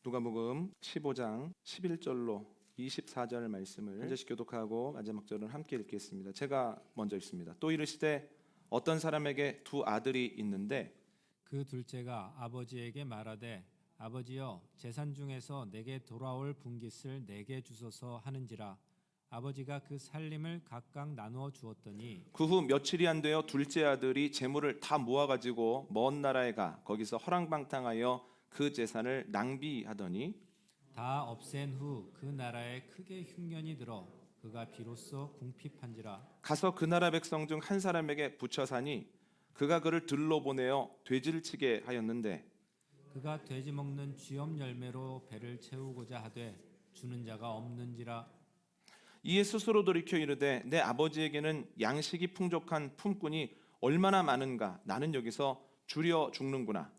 누가복음 15장 11절로 24절 말씀을 한 절씩 교독하고 마지막 절은 함께 읽겠습니다. 제가 먼저 읽습니다. 또 이르시되 어떤 사람에게 두 아들이 있는데 그 둘째가 아버지에게 말하되 아버지여 재산 중에서 내게 돌아올 분깃을 내게 주소서 하는지라. 아버지가 그 살림을 각각 나누어 주었더니 그 후 며칠이 안 되어 둘째 아들이 재물을 다 모아가지고 먼 나라에 가 거기서 허랑방탕하여 그 재산을 낭비하더니 다 없앤 후 그 나라에 크게 흉년이 들어 그가 비로소 궁핍한지라. 가서 그 나라 백성 중 한 사람에게 붙여 사니 그가 그를 들러 보내어 돼지를 치게 하였는데 그가 돼지 먹는 쥐염 열매로 배를 채우고자 하되 주는 자가 없는지라. 이에 스스로 돌이켜 이르되 내 아버지에게는 양식이 풍족한 품꾼이 얼마나 많은가 나는 여기서 줄여 죽는구나.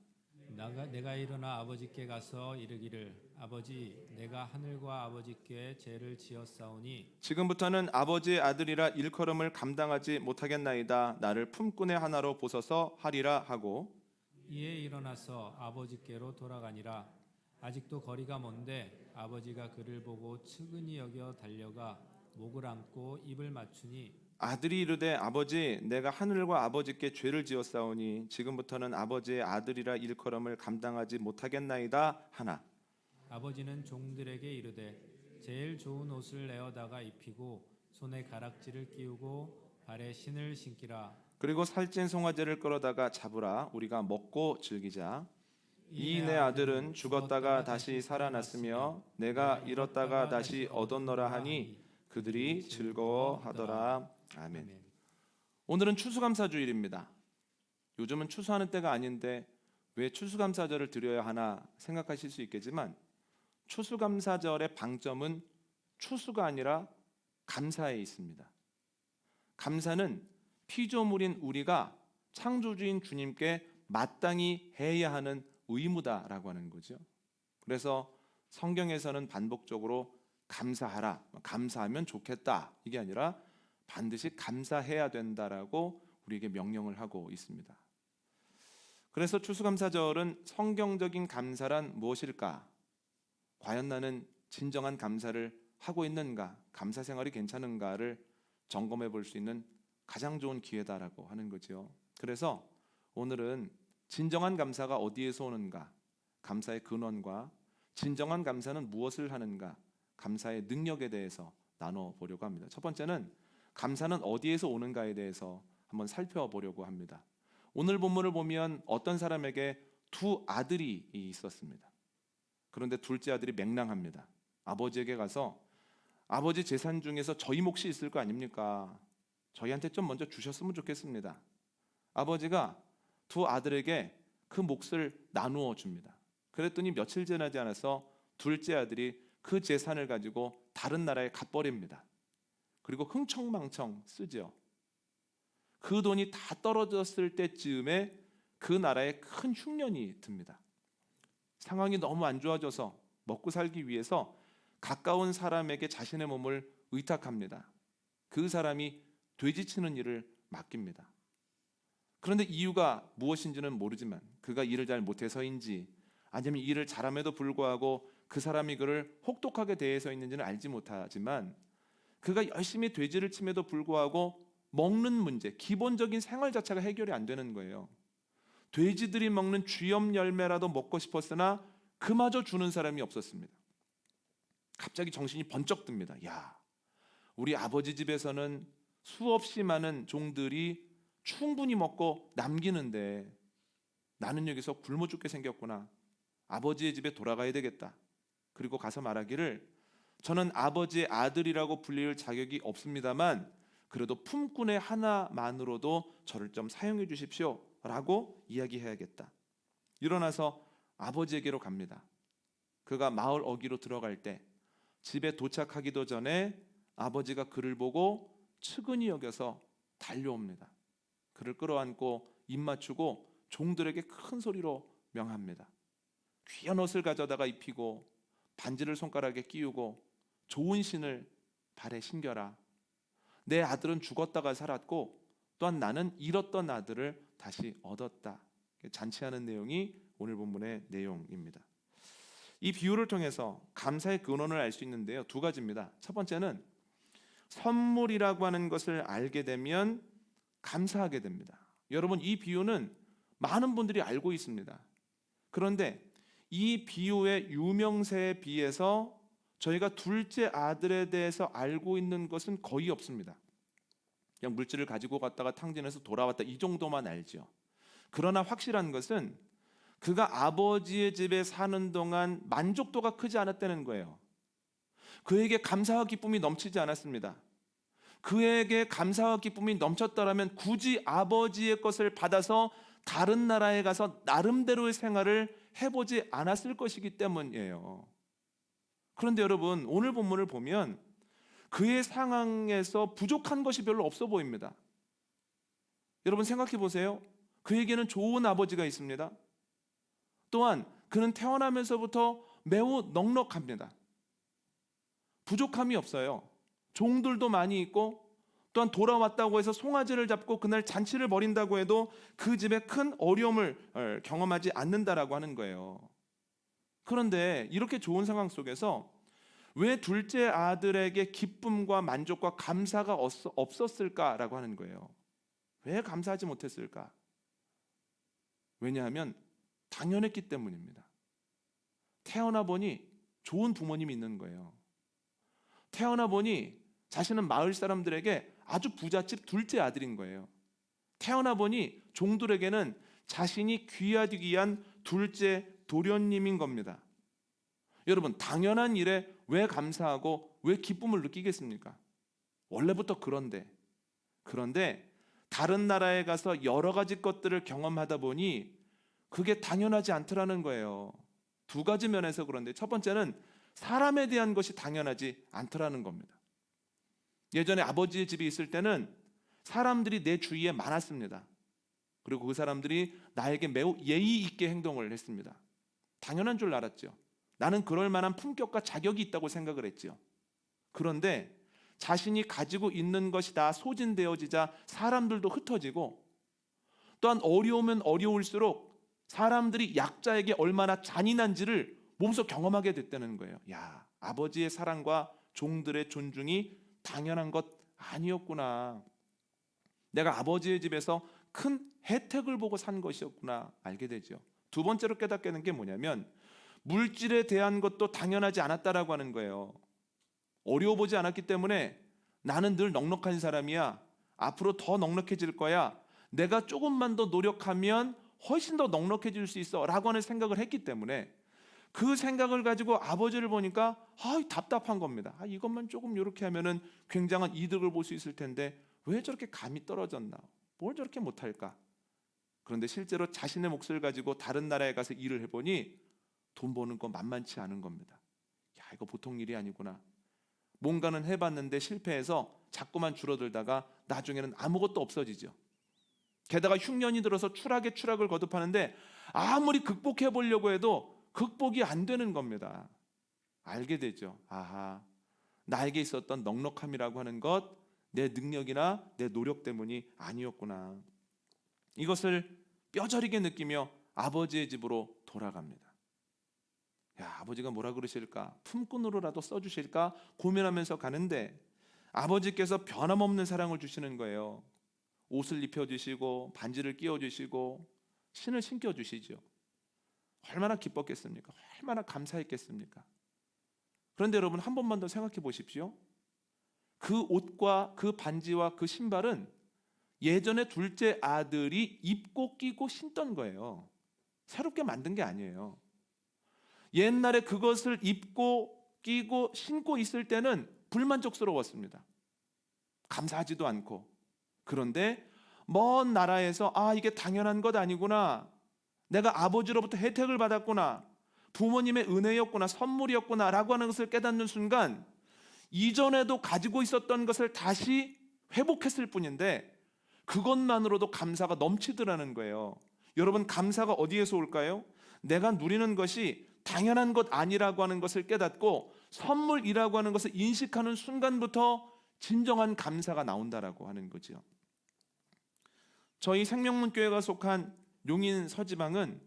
내가 일어나 아버지께 가서 이르기를 아버지 내가 하늘과 아버지께 죄를 지었사오니 지금부터는 아버지의 아들이라 일컬음을 감당하지 못하겠나이다. 나를 품꾼의 하나로 보소서 하리라 하고 이에 일어나서 아버지께로 돌아가니라. 아직도 거리가 먼데 아버지가 그를 보고 측은히 여겨 달려가 목을 안고 입을 맞추니 아들이 이르되 아버지 내가 하늘과 아버지께 죄를 지었사오니 지금부터는 아버지의 아들이라 일컬음을 감당하지 못하겠나이다 하나. 아버지는 종들에게 이르되 제일 좋은 옷을 내어다가 입히고 손에 가락지를 끼우고 발에 신을 신기라. 그리고 살찐 송아지를 끌어다가 잡으라. 우리가 먹고 즐기자. 이 내 아들은 죽었다가 다시 살아났으며 내가 잃었다가 다시 얻었노라 하니 그들이 즐거워하더라. 아멘. 오늘은 추수감사주일입니다. 요즘은 추수하는 때가 아닌데 왜 추수감사절을 드려야 하나 생각하실 수 있겠지만 추수감사절의 방점은 추수가 아니라 감사에 있습니다. 감사는 피조물인 우리가 창조주인 주님께 마땅히 해야 하는 의무다라고 하는 거죠. 그래서 성경에서는 반복적으로 감사하라, 감사하면 좋겠다 이게 아니라 반드시 감사해야 된다라고 우리에게 명령을 하고 있습니다. 그래서 추수감사절은 성경적인 감사란 무엇일까? 과연 나는 진정한 감사를 하고 있는가? 감사 생활이 괜찮은가를 점검해 볼 수 있는 가장 좋은 기회다라고 하는 거죠. 그래서 오늘은 진정한 감사가 어디에서 오는가? 감사의 근원과 진정한 감사는 무엇을 하는가? 감사의 능력에 대해서 나눠보려고 합니다. 첫 번째는 감사는 어디에서 오는가에 대해서 한번 살펴보려고 합니다. 오늘 본문을 보면 어떤 사람에게 두 아들이 있었습니다. 그런데 둘째 아들이 맹랑합니다. 아버지에게 가서 아버지 재산 중에서 저희 몫이 있을 거 아닙니까? 저희한테 좀 먼저 주셨으면 좋겠습니다. 아버지가 두 아들에게 그 몫을 나누어 줍니다. 그랬더니 며칠 지나지 않아서 둘째 아들이 그 재산을 가지고 다른 나라에 가버립니다. 그리고 흥청망청 쓰죠. 그 돈이 다 떨어졌을 때쯤에 그 나라에 큰 흉년이 듭니다. 상황이 너무 안 좋아져서 먹고 살기 위해서 가까운 사람에게 자신의 몸을 의탁합니다. 그 사람이 돼지치는 일을 맡깁니다. 그런데 이유가 무엇인지는 모르지만 그가 일을 잘 못해서인지 아니면 일을 잘함에도 불구하고 그 사람이 그를 혹독하게 대해서 있는지는 알지 못하지만 그가 열심히 돼지를 침에도 불구하고 먹는 문제, 기본적인 생활 자체가 해결이 안 되는 거예요. 돼지들이 먹는 쥐염 열매라도 먹고 싶었으나 그마저 주는 사람이 없었습니다. 갑자기 정신이 번쩍 듭니다. 야, 우리 아버지 집에서는 수없이 많은 종들이 충분히 먹고 남기는데 나는 여기서 굶어 죽게 생겼구나. 아버지의 집에 돌아가야 되겠다. 그리고 가서 말하기를 저는 아버지의 아들이라고 불릴 자격이 없습니다만 그래도 품꾼의 하나만으로도 저를 좀 사용해 주십시오 라고 이야기해야겠다. 일어나서 아버지에게로 갑니다. 그가 마을 어귀로 들어갈 때 집에 도착하기도 전에 아버지가 그를 보고 측은히 여겨서 달려옵니다. 그를 끌어안고 입 맞추고 종들에게 큰 소리로 명합니다. 귀한 옷을 가져다가 입히고 반지를 손가락에 끼우고 좋은 신을 발에 신겨라. 내 아들은 죽었다가 살았고 또한 나는 잃었던 아들을 다시 얻었다. 잔치하는 내용이 오늘 본문의 내용입니다. 이 비유를 통해서 감사의 근원을 알 수 있는데요. 두 가지입니다. 첫 번째는 선물이라고 하는 것을 알게 되면 감사하게 됩니다. 여러분, 이 비유는 많은 분들이 알고 있습니다. 그런데 이 비유의 유명세에 비해서 저희가 둘째 아들에 대해서 알고 있는 것은 거의 없습니다. 그냥 물질을 가지고 갔다가 탕진해서 돌아왔다, 이 정도만 알죠. 그러나 확실한 것은 그가 아버지의 집에 사는 동안 만족도가 크지 않았다는 거예요. 그에게 감사와 기쁨이 넘치지 않았습니다. 그에게 감사와 기쁨이 넘쳤더라면 굳이 아버지의 것을 받아서 다른 나라에 가서 나름대로의 생활을 해보지 않았을 것이기 때문이에요. 그런데 여러분, 오늘 본문을 보면 그의 상황에서 부족한 것이 별로 없어 보입니다. 여러분 생각해 보세요. 그에게는 좋은 아버지가 있습니다. 또한 그는 태어나면서부터 매우 넉넉합니다. 부족함이 없어요. 종들도 많이 있고, 또한 돌아왔다고 해서 송아지를 잡고 그날 잔치를 벌인다고 해도 그 집에 큰 어려움을 경험하지 않는다라고 하는 거예요. 그런데 이렇게 좋은 상황 속에서 왜 둘째 아들에게 기쁨과 만족과 감사가 없었을까라고 하는 거예요. 왜 감사하지 못했을까? 왜냐하면 당연했기 때문입니다. 태어나 보니 좋은 부모님이 있는 거예요. 태어나 보니 자신은 마을 사람들에게 아주 부잣집 둘째 아들인 거예요. 태어나 보니 종들에게는 자신이 귀하디귀한 둘째 도련님인 겁니다. 여러분, 당연한 일에 왜 감사하고 왜 기쁨을 느끼겠습니까? 원래부터 그런데 다른 나라에 가서 여러 가지 것들을 경험하다 보니 그게 당연하지 않더라는 거예요. 두 가지 면에서 그런데, 첫 번째는 사람에 대한 것이 당연하지 않더라는 겁니다. 예전에 아버지의 집에 있을 때는 사람들이 내 주위에 많았습니다. 그리고 그 사람들이 나에게 매우 예의 있게 행동을 했습니다. 당연한 줄 알았죠. 나는 그럴 만한 품격과 자격이 있다고 생각을 했죠. 그런데 자신이 가지고 있는 것이 다 소진되어지자 사람들도 흩어지고, 또한 어려우면 어려울수록 사람들이 약자에게 얼마나 잔인한지를 몸소 경험하게 됐다는 거예요. 야, 아버지의 사랑과 종들의 존중이 당연한 것 아니었구나. 내가 아버지의 집에서 큰 혜택을 보고 산 것이었구나 알게 되죠. 두 번째로 깨닫게 된 게 뭐냐면 물질에 대한 것도 당연하지 않았다라고 하는 거예요. 어려워 보지 않았기 때문에 나는 늘 넉넉한 사람이야. 앞으로 더 넉넉해질 거야. 내가 조금만 더 노력하면 훨씬 더 넉넉해질 수 있어 라고 하는 생각을 했기 때문에 그 생각을 가지고 아버지를 보니까 답답한 겁니다. 이것만 조금 이렇게 하면은 굉장한 이득을 볼 수 있을 텐데 왜 저렇게 감이 떨어졌나? 뭘 저렇게 못할까? 그런데 실제로 자신의 몫을 가지고 다른 나라에 가서 일을 해보니 돈 버는 거 만만치 않은 겁니다. 야, 이거 보통 일이 아니구나. 뭔가는 해봤는데 실패해서 자꾸만 줄어들다가 나중에는 아무것도 없어지죠. 게다가 흉년이 들어서 추락에 추락을 거듭하는데 아무리 극복해 보려고 해도 극복이 안 되는 겁니다. 알게 되죠. 아하, 나에게 있었던 넉넉함이라고 하는 것, 내 능력이나 내 노력 때문이 아니었구나. 이것을 뼈저리게 느끼며 아버지의 집으로 돌아갑니다. 야, 아버지가 뭐라 그러실까? 품꾼으로라도 써주실까? 고민하면서 가는데 아버지께서 변함없는 사랑을 주시는 거예요. 옷을 입혀주시고 반지를 끼워주시고 신을 신겨주시죠. 얼마나 기뻤겠습니까? 얼마나 감사했겠습니까? 그런데 여러분, 한 번만 더 생각해 보십시오. 그 옷과 그 반지와 그 신발은 예전에 둘째 아들이 입고 끼고 신던 거예요. 새롭게 만든 게 아니에요. 옛날에 그것을 입고 끼고 신고 있을 때는 불만족스러웠습니다. 감사하지도 않고. 그런데 먼 나라에서 이게 당연한 것 아니구나, 내가 아버지로부터 혜택을 받았구나, 부모님의 은혜였구나, 선물이었구나 라고 하는 것을 깨닫는 순간 이전에도 가지고 있었던 것을 다시 회복했을 뿐인데 그것만으로도 감사가 넘치더라는 거예요. 여러분, 감사가 어디에서 올까요? 내가 누리는 것이 당연한 것 아니라고 하는 것을 깨닫고 선물이라고 하는 것을 인식하는 순간부터 진정한 감사가 나온다라고 하는 거죠. 저희 생명문교회가 속한 용인 서지방은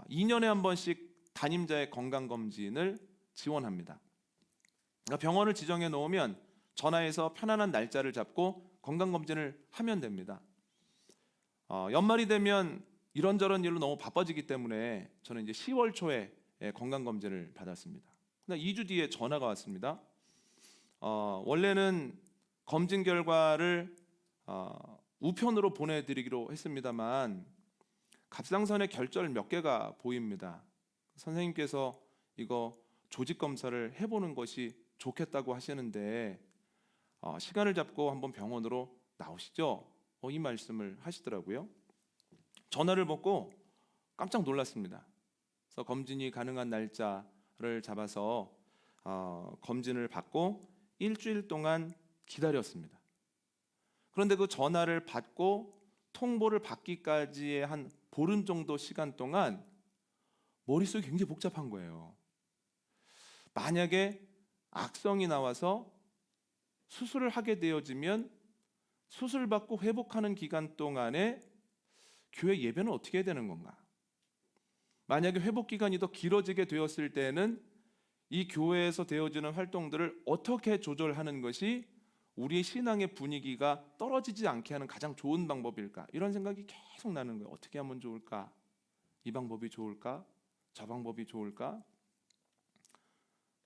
2년에 한 번씩 단임자의 건강검진을 지원합니다. 그러니까 병원을 지정해 놓으면 전화해서 편안한 날짜를 잡고 건강검진을 하면 됩니다. 연말이 되면 이런저런 일로 너무 바빠지기 때문에 저는 이제 10월 초에 건강검진을 받았습니다. 근데 2주 뒤에 전화가 왔습니다. 원래는 검진 결과를 우편으로 보내드리기로 했습니다만 갑상선의 결절 몇 개가 보입니다. 선생님께서 이거 조직 검사를 해보는 것이 좋겠다고 하시는데 시간을 잡고 한번 병원으로 나오시죠. 이 말씀을 하시더라고요. 전화를 받고 깜짝 놀랐습니다. 그래서 검진이 가능한 날짜를 잡아서 검진을 받고 일주일 동안 기다렸습니다. 그런데 그 전화를 받고 통보를 받기까지의 한 보름 정도 시간 동안 머릿속이 굉장히 복잡한 거예요. 만약에 악성이 나와서 수술을 하게 되어지면 수술받고 회복하는 기간 동안에 교회 예배는 어떻게 해야 되는 건가? 만약에 회복 기간이 더 길어지게 되었을 때는 이 교회에서 되어지는 활동들을 어떻게 조절하는 것이 우리의 신앙의 분위기가 떨어지지 않게 하는 가장 좋은 방법일까? 이런 생각이 계속 나는 거예요. 어떻게 하면 좋을까? 이 방법이 좋을까? 저 방법이 좋을까?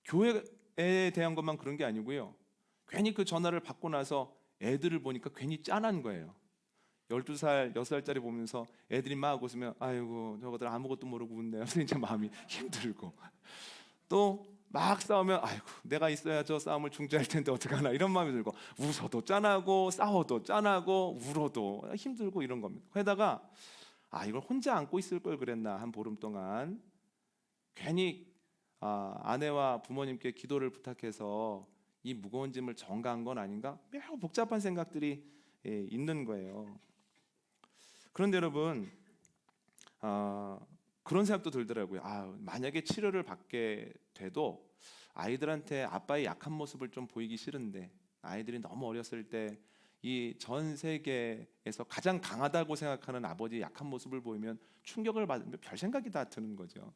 교회에 대한 것만 그런 게 아니고요. 괜히 그 전화를 받고 나서 애들을 보니까 괜히 짠한 거예요. 12살, 6살짜리 보면서 애들이 막 웃으면 아이고 저거들 아무것도 모르고 웃네요. 진짜 마음이 힘들고 또 막 싸우면 아이고 내가 있어야 저 싸움을 중재할 텐데 어떡하나 이런 마음이 들고 웃어도 짠하고 싸워도 짠하고 울어도 힘들고 이런 겁니다. 게다가 이걸 혼자 안고 있을 걸 그랬나 한 보름 동안 괜히 아내와 부모님께 기도를 부탁해서 이 무거운 짐을 전가한 건 아닌가 매우 복잡한 생각들이 있는 거예요. 그런데 여러분 그런 생각도 들더라고요. 만약에 치료를 받게 돼도 아이들한테 아빠의 약한 모습을 좀 보이기 싫은데 아이들이 너무 어렸을 때 이 전 세계에서 가장 강하다고 생각하는 아버지의 약한 모습을 보이면 충격을 받으면 별 생각이 다 드는 거죠.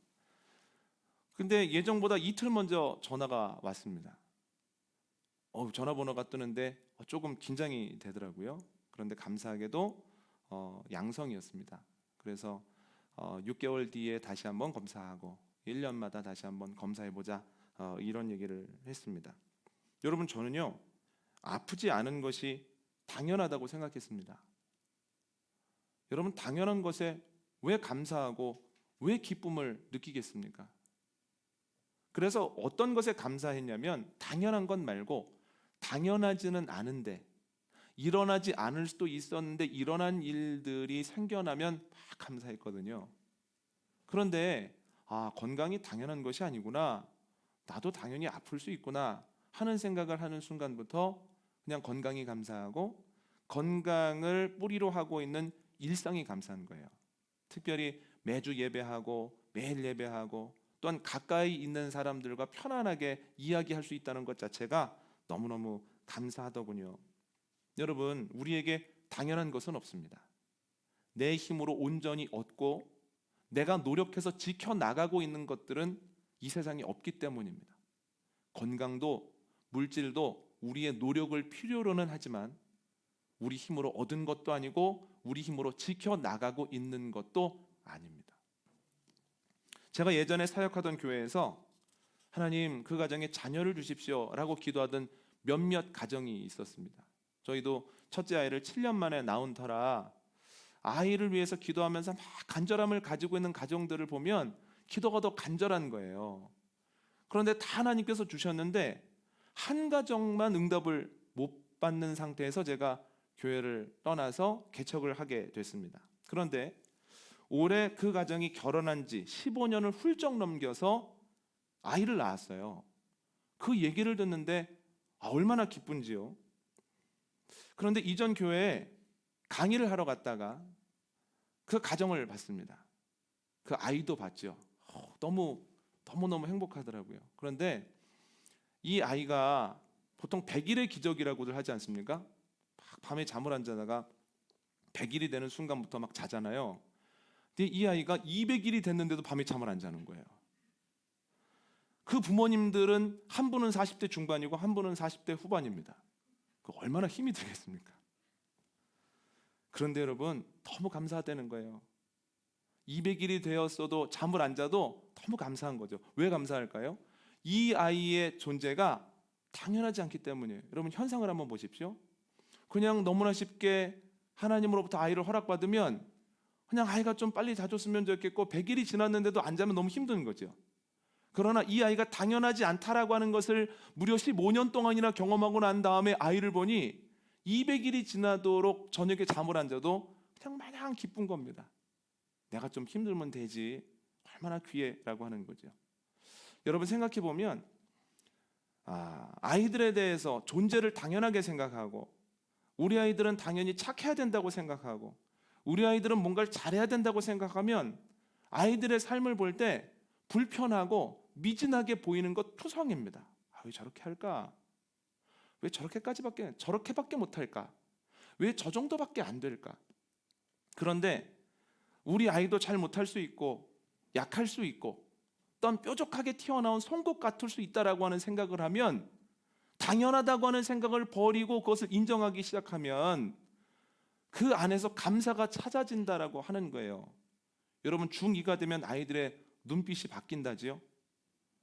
근데 예정보다 이틀 먼저 전화가 왔습니다. 전화번호가 뜨는데 조금 긴장이 되더라고요. 그런데 감사하게도 양성이었습니다. 그래서 6개월 뒤에 다시 한번 검사하고 1년마다 다시 한번 검사해보자 이런 얘기를 했습니다. 여러분 저는요 아프지 않은 것이 당연하다고 생각했습니다. 여러분 당연한 것에 왜 감사하고 왜 기쁨을 느끼겠습니까? 그래서 어떤 것에 감사했냐면 당연한 것 말고 당연하지는 않은데 일어나지 않을 수도 있었는데 일어난 일들이 생겨나면 막 감사했거든요. 그런데 건강이 당연한 것이 아니구나, 나도 당연히 아플 수 있구나 하는 생각을 하는 순간부터 그냥 건강이 감사하고 건강을 뿌리로 하고 있는 일상이 감사한 거예요. 특별히 매주 예배하고 매일 예배하고 또한 가까이 있는 사람들과 편안하게 이야기할 수 있다는 것 자체가 너무너무 감사하더군요. 여러분 우리에게 당연한 것은 없습니다. 내 힘으로 온전히 얻고 내가 노력해서 지켜나가고 있는 것들은 이 세상에 없기 때문입니다. 건강도 물질도 우리의 노력을 필요로는 하지만 우리 힘으로 얻은 것도 아니고 우리 힘으로 지켜나가고 있는 것도 아닙니다. 제가 예전에 사역하던 교회에서 하나님 그 가정에 자녀를 주십시오 라고 기도하던 몇몇 가정이 있었습니다. 저희도 첫째 아이를 7년 만에 낳은 터라 아이를 위해서 기도하면서 막 간절함을 가지고 있는 가정들을 보면 기도가 더 간절한 거예요. 그런데 다 하나님께서 주셨는데 한 가정만 응답을 못 받는 상태에서 제가 교회를 떠나서 개척을 하게 됐습니다. 그런데 올해 그 가정이 결혼한 지 15년을 훌쩍 넘겨서 아이를 낳았어요. 그 얘기를 듣는데 얼마나 기쁜지요. 그런데 이전 교회에 강의를 하러 갔다가 그 가정을 봤습니다. 그 아이도 봤죠. 너무너무 행복하더라고요. 그런데 이 아이가 보통 100일의 기적이라고들 하지 않습니까? 막 밤에 잠을 안 자다가 100일이 되는 순간부터 막 자잖아요. 근데 이 아이가 200일이 됐는데도 밤에 잠을 안 자는 거예요. 그 부모님들은 한 분은 40대 중반이고 한 분은 40대 후반입니다. 그 얼마나 힘이 들겠습니까? 그런데 여러분, 너무 감사하다는 거예요. 200일이 되었어도 잠을 안 자도 너무 감사한 거죠. 왜 감사할까요? 이 아이의 존재가 당연하지 않기 때문이에요. 여러분, 현상을 한번 보십시오. 그냥 너무나 쉽게 하나님으로부터 아이를 허락받으면 그냥 아이가 좀 빨리 자줬으면 좋겠고 100일이 지났는데도 안 자면 너무 힘든 거죠. 그러나 이 아이가 당연하지 않다라고 하는 것을 무려 15년 동안이나 경험하고 난 다음에 아이를 보니 200일이 지나도록 저녁에 잠을 안 자도 그냥 마냥 기쁜 겁니다. 내가 좀 힘들면 되지, 얼마나 귀해라고 하는 거죠. 여러분, 생각해 보면 아이들에 대해서 존재를 당연하게 생각하고, 우리 아이들은 당연히 착해야 된다고 생각하고, 우리 아이들은 뭔가를 잘해야 된다고 생각하면 아이들의 삶을 볼 때 불편하고 미진하게 보이는 것 투성입니다. 왜 저렇게 할까? 왜 저렇게밖에 못할까? 왜 저 정도밖에 안 될까? 그런데 우리 아이도 잘 못할 수 있고 약할 수 있고 어떤 뾰족하게 튀어나온 송곳 같을 수 있다라고 하는 생각을 하면, 당연하다고 하는 생각을 버리고 그것을 인정하기 시작하면 그 안에서 감사가 찾아진다라고 하는 거예요. 여러분, 중2가 되면 아이들의 눈빛이 바뀐다지요.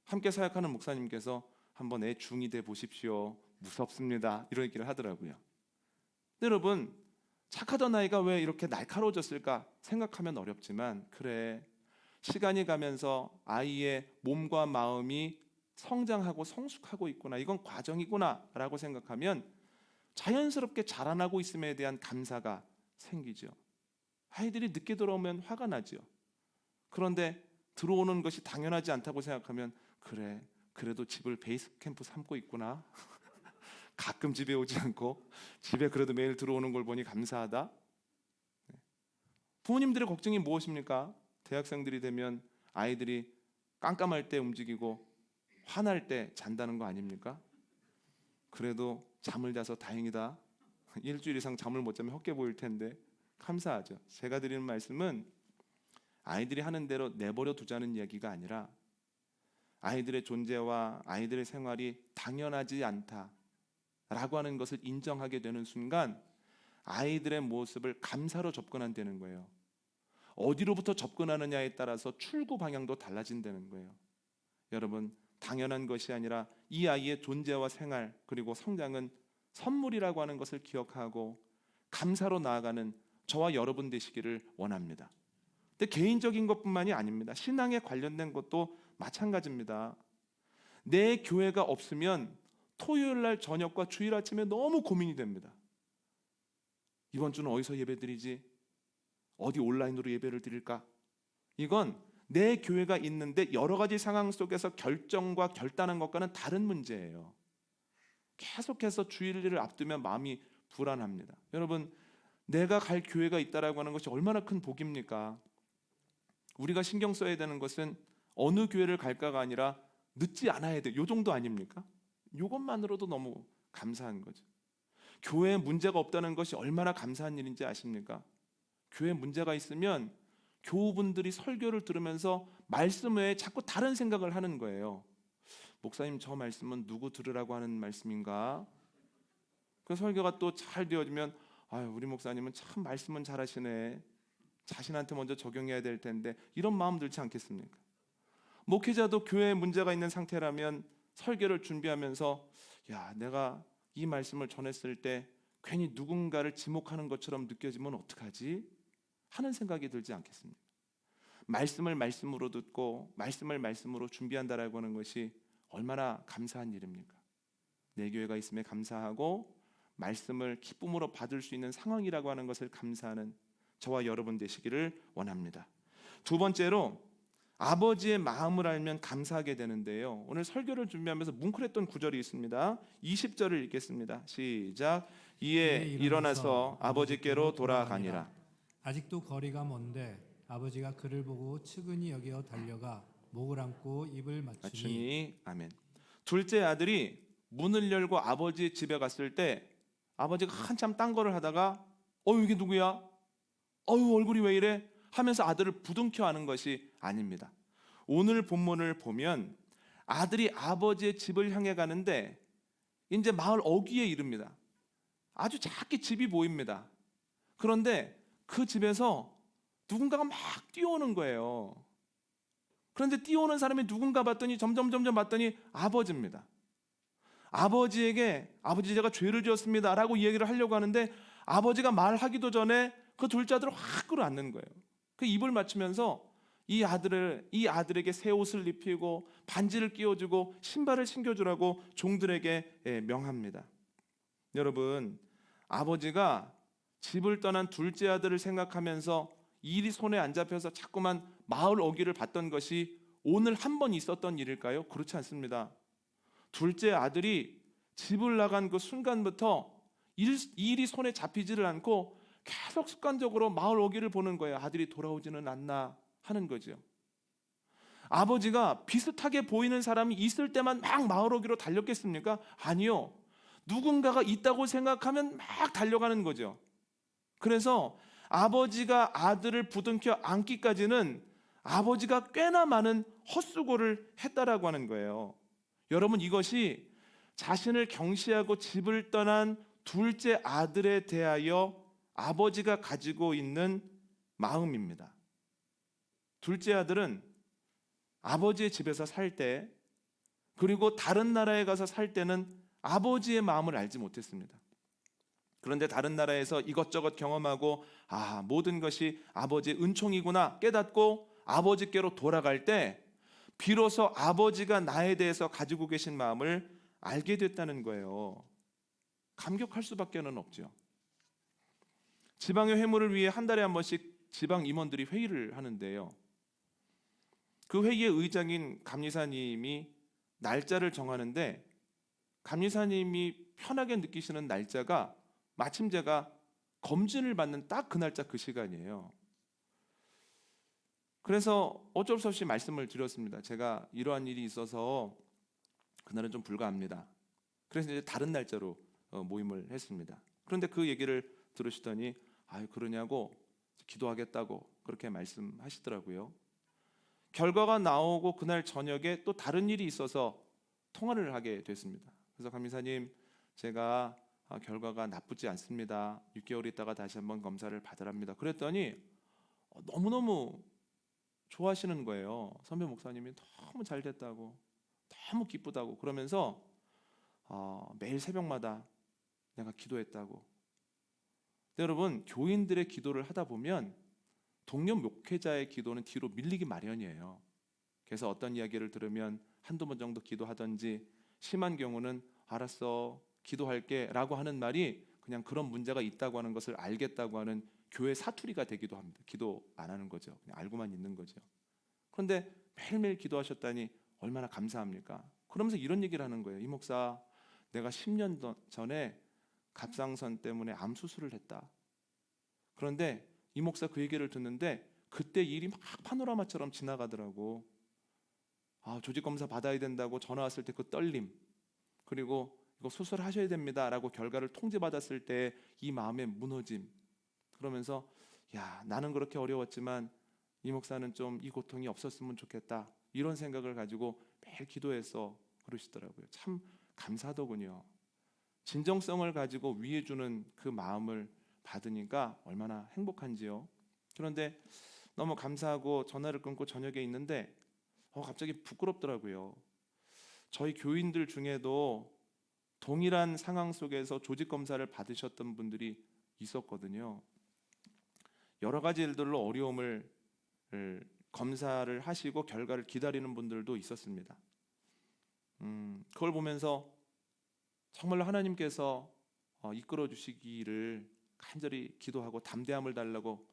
함께 사역하는 목사님께서 한번 애 중2 돼 보십시오. 무섭습니다. 이런 얘기를 하더라고요. 근데 여러분, 착하던 아이가 왜 이렇게 날카로워졌을까 생각하면 어렵지만, 그래, 시간이 가면서 아이의 몸과 마음이 성장하고 성숙하고 있구나, 이건 과정이구나 라고 생각하면 자연스럽게 자라나고 있음에 대한 감사가 생기죠. 아이들이 늦게 들어오면 화가 나죠. 그런데 들어오는 것이 당연하지 않다고 생각하면, 그래, 그래도 집을 베이스 캠프 삼고 있구나. 가끔 집에 오지 않고 집에 그래도 매일 들어오는 걸 보니 감사하다. 부모님들의 걱정이 무엇입니까? 대학생들이 되면 아이들이 깜깜할 때 움직이고 화날 때 잔다는 거 아닙니까? 그래도 잠을 자서 다행이다. 일주일 이상 잠을 못 자면 헛게 보일 텐데 감사하죠. 제가 드리는 말씀은 아이들이 하는 대로 내버려 두자는 이야기가 아니라, 아이들의 존재와 아이들의 생활이 당연하지 않다라고 하는 것을 인정하게 되는 순간 아이들의 모습을 감사로 접근한다는 거예요. 어디로부터 접근하느냐에 따라서 출구 방향도 달라진다는 거예요. 여러분, 당연한 것이 아니라 이 아이의 존재와 생활 그리고 성장은 선물이라고 하는 것을 기억하고 감사로 나아가는 저와 여러분 되시기를 원합니다. 근데 개인적인 것뿐만이 아닙니다. 신앙에 관련된 것도 마찬가지입니다. 내 교회가 없으면 토요일 날 저녁과 주일 아침에 너무 고민이 됩니다. 이번 주는 어디서 예배드리지? 어디 온라인으로 예배를 드릴까? 이건 내 교회가 있는데 여러 가지 상황 속에서 결정과 결단한 것과는 다른 문제예요. 계속해서 주일을 앞두면 마음이 불안합니다. 여러분, 내가 갈 교회가 있다라고 하는 것이 얼마나 큰 복입니까? 우리가 신경 써야 되는 것은 어느 교회를 갈까가 아니라 늦지 않아야 돼, 요 정도 아닙니까? 이것만으로도 너무 감사한 거죠. 교회에 문제가 없다는 것이 얼마나 감사한 일인지 아십니까? 교회에 문제가 있으면 교우분들이 설교를 들으면서 말씀 외에 자꾸 다른 생각을 하는 거예요. 목사님, 저 말씀은 누구 들으라고 하는 말씀인가? 그 설교가 또 잘 되어지면, 아유, 우리 목사님은 참 말씀은 잘하시네, 자신한테 먼저 적용해야 될 텐데, 이런 마음 들지 않겠습니까? 목회자도 교회에 문제가 있는 상태라면 설교를 준비하면서, 야, 내가 이 말씀을 전했을 때 괜히 누군가를 지목하는 것처럼 느껴지면 어떡하지? 하는 생각이 들지 않겠습니까? 말씀을 말씀으로 듣고 말씀을 말씀으로 준비한다라고 하는 것이 얼마나 감사한 일입니까? 내 교회가 있음에 감사하고 말씀을 기쁨으로 받을 수 있는 상황이라고 하는 것을 감사하는 저와 여러분 되시기를 원합니다. 두 번째로, 아버지의 마음을 알면 감사하게 되는데요. 오늘 설교를 준비하면서 뭉클했던 구절이 있습니다. 20절을 읽겠습니다. 시작. 이에 일어나서 아버지께로 돌아가니라. 아직도 거리가 먼데 아버지가 그를 보고 측은히 여겨 달려가 목을 안고 입을 맞추니. 아멘. 둘째 아들이 문을 열고 아버지 집에 갔을 때 아버지가 한참 딴 거를 하다가 이게 누구야? 얼굴이 왜 이래? 하면서 아들을 부둥켜 안은 것이 아닙니다. 오늘 본문을 보면 아들이 아버지의 집을 향해 가는데 이제 마을 어귀에 이릅니다. 아주 작게 집이 보입니다. 그런데 그 집에서 누군가가 막 뛰어오는 거예요. 그런데 뛰어오는 사람이 누군가 봤더니 점점 봤더니 아버지입니다. 아버지에게 아버지 제가 죄를 지었습니다 라고 이야기를 하려고 하는데 아버지가 말하기도 전에 그 둘째 아들을 확 끌어안는 거예요. 그 입을 맞추면서 이 아들에게 새 옷을 입히고 반지를 끼워주고 신발을 신겨주라고 종들에게 명합니다. 여러분, 아버지가 집을 떠난 둘째 아들을 생각하면서 일이 손에 안 잡혀서 자꾸만 마을 어귀를 봤던 것이 오늘 한 번 있었던 일일까요? 그렇지 않습니다. 둘째 아들이 집을 나간 그 순간부터 일이 손에 잡히지를 않고 계속 습관적으로 마을 어귀를 보는 거예요. 아들이 돌아오지는 않나 하는 거죠. 아버지가 비슷하게 보이는 사람이 있을 때만 막 마을 어귀로 달렸겠습니까? 아니요. 누군가가 있다고 생각하면 막 달려가는 거죠. 그래서 아버지가 아들을 부둥켜 안기까지는 아버지가 꽤나 많은 헛수고를 했다라고 하는 거예요. 여러분, 이것이 자신을 경시하고 집을 떠난 둘째 아들에 대하여 아버지가 가지고 있는 마음입니다. 둘째 아들은 아버지의 집에서 살 때, 그리고 다른 나라에 가서 살 때는 아버지의 마음을 알지 못했습니다. 그런데 다른 나라에서 이것저것 경험하고 모든 것이 아버지의 은총이구나 깨닫고 아버지께로 돌아갈 때 비로소 아버지가 나에 대해서 가지고 계신 마음을 알게 됐다는 거예요. 감격할 수밖에 없죠. 지방의 회무를 위해 한 달에 한 번씩 지방 임원들이 회의를 하는데요. 그 회의의 의장인 감리사님이 날짜를 정하는데 감리사님이 편하게 느끼시는 날짜가 마침 제가 검진을 받는 딱 그 날짜 그 시간이에요. 그래서 어쩔 수 없이 말씀을 드렸습니다. 제가 이러한 일이 있어서 그날은 좀 불가합니다. 그래서 이제 다른 날짜로 모임을 했습니다. 그런데 그 얘기를 들으시더니 그러냐고 기도하겠다고 그렇게 말씀하시더라고요. 결과가 나오고 그날 저녁에 또 다른 일이 있어서 통화를 하게 됐습니다. 그래서 감리사님, 제가 결과가 나쁘지 않습니다. 6개월 있다가 다시 한번 검사를 받으랍니다. 그랬더니 너무너무 좋아하시는 거예요. 선배 목사님이 너무 잘 됐다고, 너무 기쁘다고 그러면서 매일 새벽마다 내가 기도했다고. 근데 여러분, 교인들의 기도를 하다 보면 동료 목회자의 기도는 뒤로 밀리기 마련이에요. 그래서 어떤 이야기를 들으면 한두 번 정도 기도하든지, 심한 경우는 알았어 기도할게 라고 하는 말이 그냥 그런 문제가 있다고 하는 것을 알겠다고 하는 교회 사투리가 되기도 합니다. 기도 안 하는 거죠. 그냥 알고만 있는 거죠. 그런데 매일매일 기도하셨다니 얼마나 감사합니까? 그러면서 이런 얘기를 하는 거예요. 이 목사, 내가 10년 전에 갑상선 때문에 암 수술을 했다. 그런데 이 목사 그 얘기를 듣는데 그때 일이 막 파노라마처럼 지나가더라고. 조직 검사 받아야 된다고 전화 왔을 때 그 떨림, 그리고 이거 수술하셔야 됩니다라고 결과를 통지받았을 때 이 마음의 무너짐. 그러면서 나는 그렇게 어려웠지만 이 목사는 좀 이 고통이 없었으면 좋겠다, 이런 생각을 가지고 매일 기도해서 그러시더라고요. 참 감사하더군요. 진정성을 가지고 위해주는 그 마음을 받으니까 얼마나 행복한지요. 그런데 너무 감사하고 전화를 끊고 저녁에 있는데 갑자기 부끄럽더라고요. 저희 교인들 중에도 동일한 상황 속에서 조직 검사를 받으셨던 분들이 있었거든요. 여러 가지 일들로 어려움을 검사를 하시고 결과를 기다리는 분들도 있었습니다. 그걸 보면서 정말로 하나님께서 이끌어 주시기를 간절히 기도하고 담대함을 달라고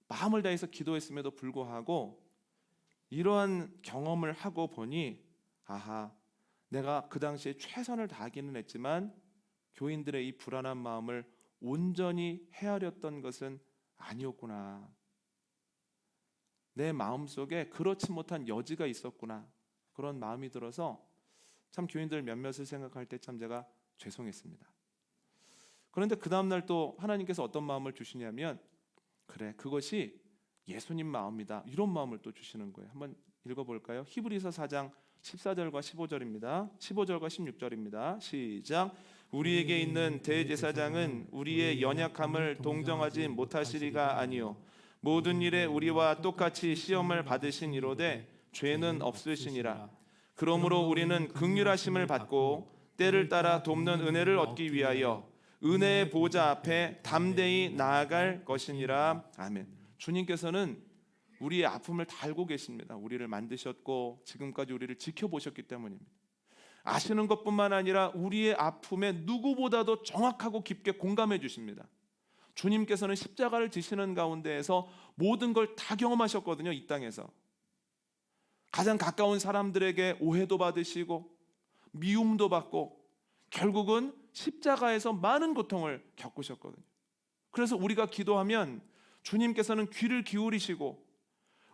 마음을 다해서 기도했음에도 불구하고 이러한 경험을 하고 보니 내가 그 당시에 최선을 다하기는 했지만 교인들의 이 불안한 마음을 온전히 헤아렸던 것은 아니었구나. 내 마음속에 그렇지 못한 여지가 있었구나. 그런 마음이 들어서 참 교인들 몇몇을 생각할 때 참 제가 죄송했습니다. 그런데 그 다음날 또 하나님께서 어떤 마음을 주시냐면, 그래, 그것이 예수님 마음이다, 이런 마음을 또 주시는 거예요. 한번 읽어볼까요? 히브리서 4장 14절과 15절입니다. 15절과 16절입니다. 시작. 우리에게 있는 대제사장은 우리의 연약함을 동정하지 못하시리가 아니요 모든 일에 우리와 똑같이 시험을 받으신 이로되 죄는 없으시니라. 그러므로 우리는 긍휼하심을 받고 때를 따라 돕는 은혜를 얻기 위하여 은혜의 보좌 앞에 담대히 나아갈 것이니라. 아멘. 주님께서는 우리의 아픔을 다 알고 계십니다. 우리를 만드셨고 지금까지 우리를 지켜보셨기 때문입니다. 아시는 것뿐만 아니라 우리의 아픔에 누구보다도 정확하고 깊게 공감해 주십니다. 주님께서는 십자가를 지시는 가운데에서 모든 걸 다 경험하셨거든요. 이 땅에서 가장 가까운 사람들에게 오해도 받으시고 미움도 받고 결국은 십자가에서 많은 고통을 겪으셨거든요. 그래서 우리가 기도하면 주님께서는 귀를 기울이시고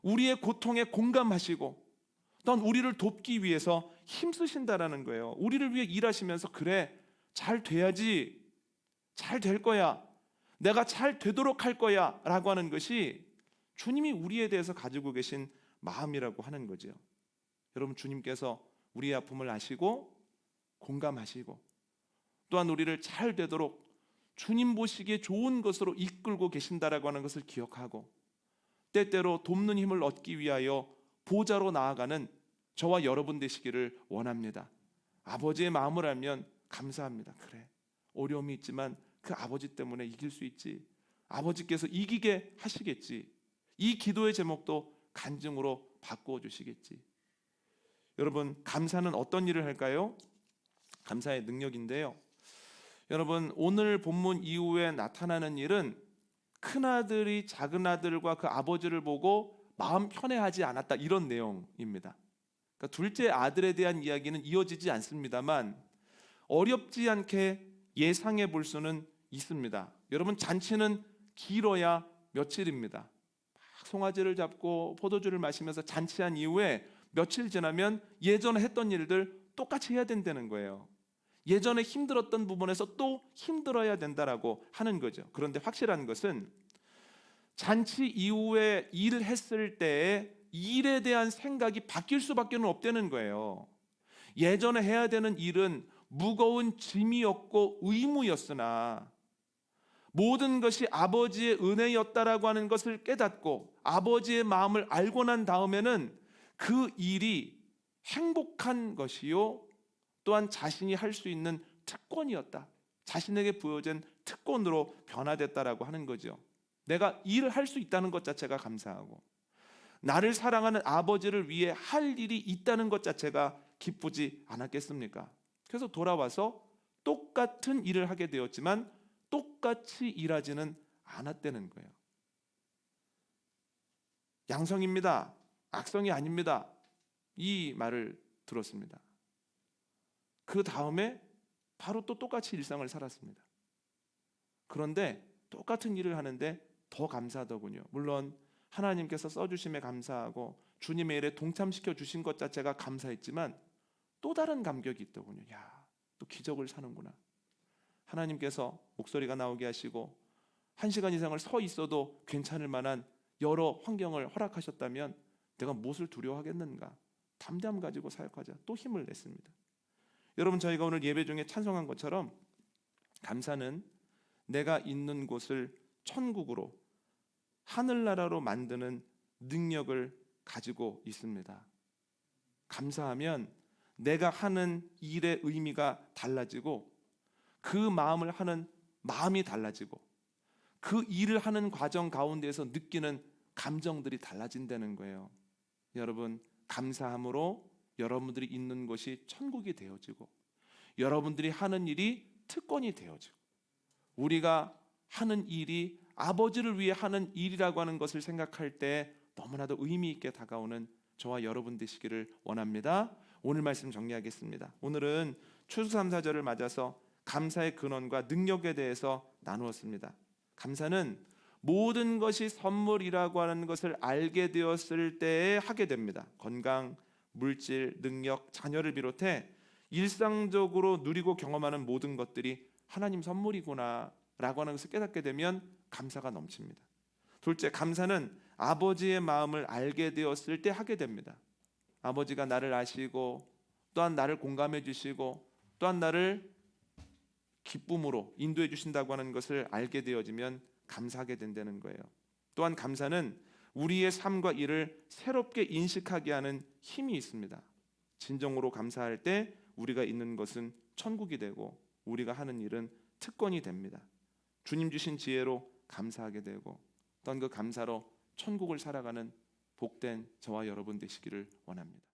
우리의 고통에 공감하시고 또한 우리를 돕기 위해서 힘쓰신다라는 거예요. 우리를 위해 일하시면서 그래 잘 돼야지, 잘 될 거야, 내가 잘 되도록 할 거야 라고 하는 것이 주님이 우리에 대해서 가지고 계신 마음이라고 하는 거죠. 여러분, 주님께서 우리의 아픔을 아시고 공감하시고 또한 우리를 잘 되도록 주님 보시기에 좋은 것으로 이끌고 계신다라고 하는 것을 기억하고 때때로 돕는 힘을 얻기 위하여 보좌로 나아가는 저와 여러분 되시기를 원합니다. 아버지의 마음을 알면 감사합니다. 그래, 어려움이 있지만 그 아버지 때문에 이길 수 있지, 아버지께서 이기게 하시겠지, 이 기도의 제목도 간증으로 바꾸어 주시겠지. 여러분, 감사는 어떤 일을 할까요? 감사의 능력인데요. 여러분, 오늘 본문 이후에 나타나는 일은 큰아들이 작은아들과 그 아버지를 보고 마음 편해하지 않았다, 이런 내용입니다. 그러니까 둘째 아들에 대한 이야기는 이어지지 않습니다만 어렵지 않게 예상해 볼 수는 있습니다. 여러분, 잔치는 길어야 며칠입니다. 막 송아지를 잡고 포도주를 마시면서 잔치한 이후에 며칠 지나면 예전에 했던 일들 똑같이 해야 된다는 거예요. 예전에 힘들었던 부분에서 또 힘들어야 된다라고 하는 거죠. 그런데 확실한 것은 잔치 이후에 일을 했을 때에 일에 대한 생각이 바뀔 수밖에 없다는 거예요. 예전에 해야 되는 일은 무거운 짐이었고 의무였으나 모든 것이 아버지의 은혜였다라고 하는 것을 깨닫고 아버지의 마음을 알고 난 다음에는 그 일이 행복한 것이요 또한 자신이 할 수 있는 특권이었다, 자신에게 부여진 특권으로 변화됐다라고 하는 거죠. 내가 일을 할 수 있다는 것 자체가 감사하고 나를 사랑하는 아버지를 위해 할 일이 있다는 것 자체가 기쁘지 않았겠습니까? 그래서 돌아와서 똑같은 일을 하게 되었지만 똑같이 일하지는 않았다는 거예요. 양성입니다, 악성이 아닙니다, 이 말을 들었습니다. 그 다음에 바로 또 똑같이 일상을 살았습니다. 그런데 똑같은 일을 하는데 더 감사하더군요. 물론 하나님께서 써주심에 감사하고 주님의 일에 동참시켜 주신 것 자체가 감사했지만 또 다른 감격이 있더군요. 야, 또 기적을 사는구나. 하나님께서 목소리가 나오게 하시고 1시간 이상을 서 있어도 괜찮을 만한 여러 환경을 허락하셨다면 내가 무엇을 두려워하겠는가? 담대함 가지고 사역하자. 또 힘을 냈습니다. 여러분, 저희가 오늘 예배 중에 찬송한 것처럼 감사는 내가 있는 곳을 천국으로, 하늘나라로 만드는 능력을 가지고 있습니다. 감사하면 내가 하는 일의 의미가 달라지고 그 마음을 하는 마음이 달라지고 그 일을 하는 과정 가운데에서 느끼는 감정들이 달라진다는 거예요. 여러분, 감사함으로 여러분들이 있는 곳이 천국이 되어지고 여러분들이 하는 일이 특권이 되어지고 우리가 하는 일이 아버지를 위해 하는 일이라고 하는 것을 생각할 때 너무나도 의미 있게 다가오는 저와 여러분 되시기를 원합니다. 오늘 말씀 정리하겠습니다. 오늘은 추수 3,4절을 맞아서 감사의 근원과 능력에 대해서 나누었습니다. 감사는 모든 것이 선물이라고 하는 것을 알게 되었을 때에 하게 됩니다. 건강, 물질, 능력, 자녀를 비롯해 일상적으로 누리고 경험하는 모든 것들이 하나님 선물이구나 라고 하는 것을 깨닫게 되면 감사가 넘칩니다. 둘째, 감사는 아버지의 마음을 알게 되었을 때 하게 됩니다. 아버지가 나를 아시고 또한 나를 공감해 주시고 또한 나를 기쁨으로 인도해 주신다고 하는 것을 알게 되어지면 감사하게 된다는 거예요. 또한 감사는 우리의 삶과 일을 새롭게 인식하게 하는 힘이 있습니다. 진정으로 감사할 때 우리가 있는 것은 천국이 되고 우리가 하는 일은 특권이 됩니다. 주님 주신 지혜로 감사하게 되고 또한 그 감사로 천국을 살아가는 복된 저와 여러분 되시기를 원합니다.